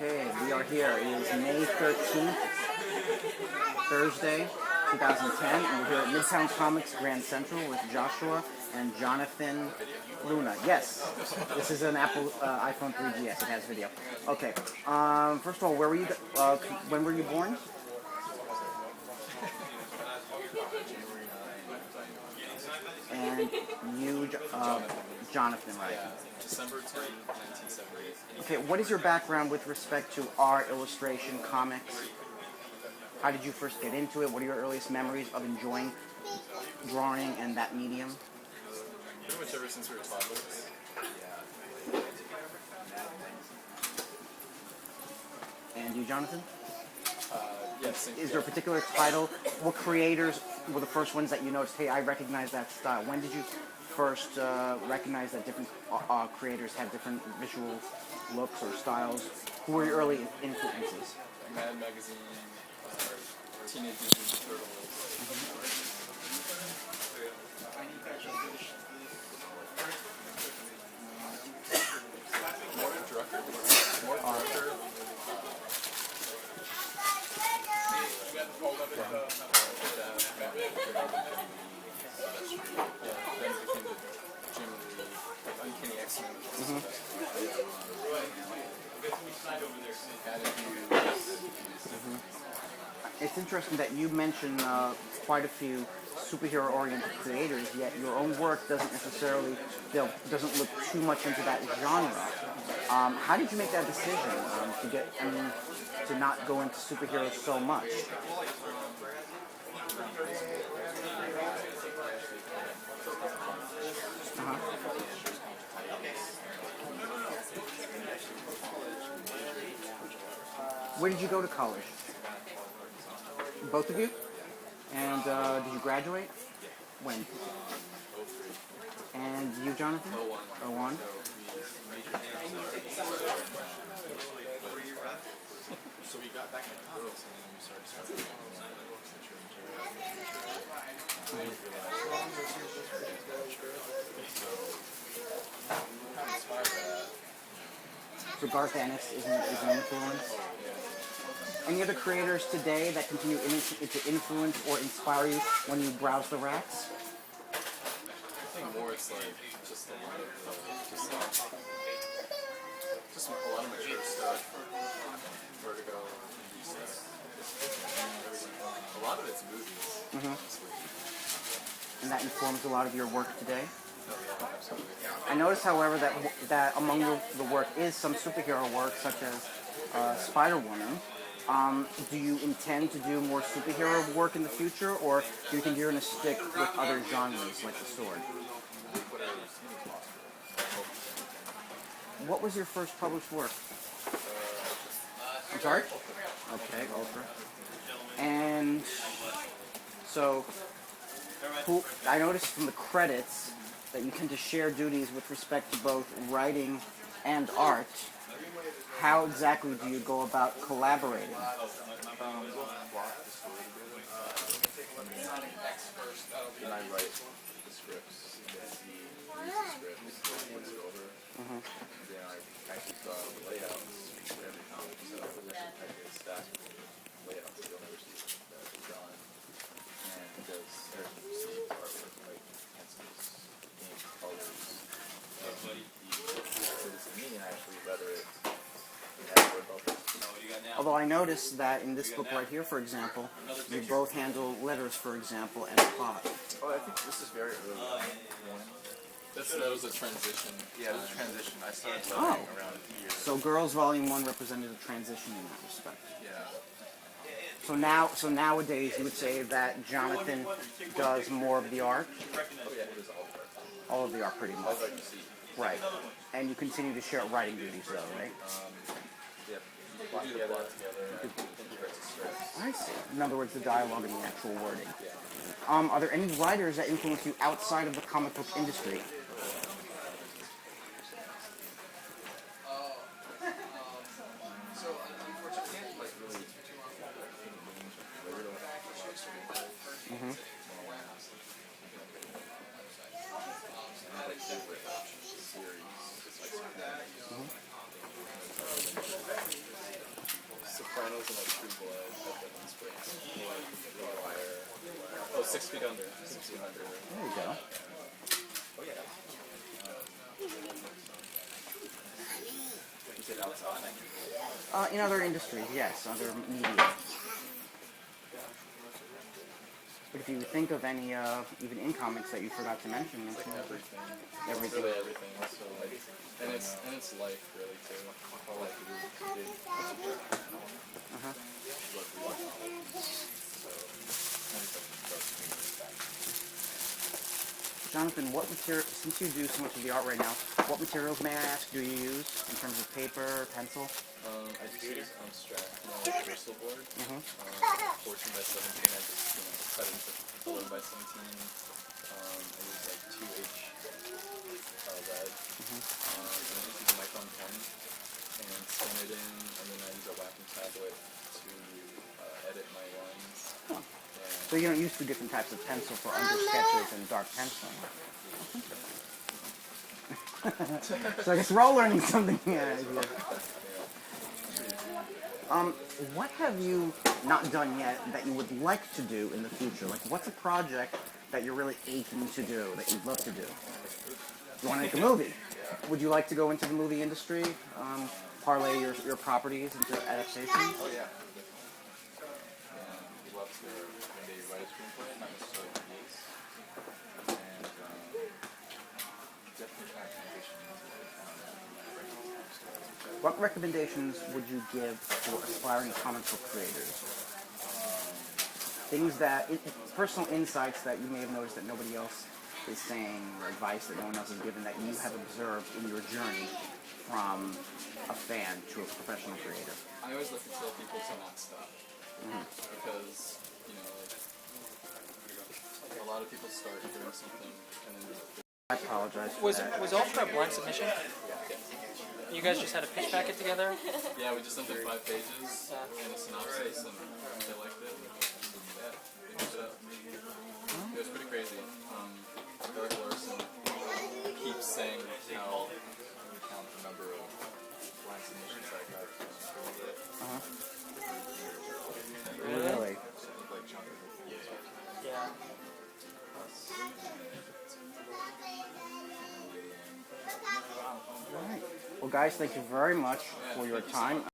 Okay, we are here. It is May 13th, Thursday, 2010, and we're here at Midtown Comics Grand Central with Joshua and Jonathan Luna. Yes, this is an Apple iPhone 3GS. It has video. Okay. First of all, where were you? When were you born? And you, Jonathan, right? December 10, 1978. Okay, what is your background with respect to art, illustration, comics? How did you first get into it? What are your earliest memories of enjoying drawing and that medium? Pretty much ever since we were toddlers. And you, Jonathan? Yes. Is there a particular title? What creators were the first ones that you noticed, hey, I recognize that style? When did you first recognize that different creators had different visual looks or styles? Who were your early influences? Mad Magazine, Teenage Ninja Turtles. It's interesting that you mentioned quite a few superhero-oriented creators, yet your own work doesn't necessarily, doesn't look too much into that genre. How did you make that decision to not go into superheroes so much? Where did you go to college? Both of you? And did you graduate? When? And you, Jonathan? 01. So we got back in comics and then we started So Garth Ennis is an influence. Any other creators today that continue to influence or inspire you when you browse the racks? I think more it's like just a lot of mature stuff, Vertigo, a lot of it's movies. And that informs a lot of your work today? Oh, yeah, absolutely. I notice, however, that among the work is some superhero work, such as Spider-Woman. Do you intend to do more superhero work in the future, or do you think you're going to stick with other genres like the sword? What was your first published work? I'm sorry? Okay, Ultra. And so, I noticed from the credits that you tend to share duties with respect to both writing and art. How exactly do you go about collaborating? And I write the scripts, once it over, and then I keep the layouts for every comic, so I get a stack of layouts that you'll never see drawn, and there's received artwork like pencils, ink, colors, to me, and I actually letter it. Although I noticed that in this book right here, for example, you both handle letters, for example, and plot. Oh, I think this is very early on. That was a transition. Yeah, it was a transition. I started lettering around here. So Girls Volume 1 represented a transition in that respect. Yeah. So nowadays you would say that Jonathan does more of the art? Oh, yeah, it is All of the art, pretty much. all like you see. Right. And you continue to share writing duties, though, right? Yep. We do the plot together. I see. In other words, the dialogue and the actual wording. Are there any writers that influence you outside of the comic book industry? was in like True Blood at the Springs. Wire. Oh, 6 Feet Under. 6 Feet Under. There you go. Oh yeah. You said outside. In other industries, yes, other media. But if you think of any, even in comics that you forgot to mention, It's like everything. Everything. It's really everything. So like, and it's life really too. How life is big. Uh-huh. Jonathan, what material, since you do so much of the art right now, what materials, may I ask, do you use in terms of paper, pencil? I just use strap bristol board. 14 by 17. I just cut it into 11 by 17. I use like 2H lead. And I just use a micron pen and scan it in, and then I use a whacking tablet to edit my lines. Huh. So you don't use two different types of pencil for under sketches and dark penciling. So I guess we're all learning something here. What have you not done yet that you would like to do in the future? Like, what's a project that you're really aching to do, that you'd love to do? You want to make a movie? Would you like to go into the movie industry? Parlay your properties into adaptations? Oh yeah. We'd love to maybe write a screenplay, not necessarily release. And definitely What recommendations would you give for aspiring comic book creators? Things that, personal insights that you may have noticed that nobody else is saying, or advice that no one else has given that you have observed in your journey from a fan to a professional creator. I always like to tell people to not stop. Because, like a lot of people start doing something and then I apologize for Was that. Ultra a blind submission? You guys just had a pitch packet together? yeah, we just sent them 5 pages and a synopsis, and they liked it. Yeah, they picked it up. It was pretty crazy. Eric Larson keeps saying how we count the number of blind submissions I got. Really? Like John. Yeah. All right. Well, guys, thank you very much for your time.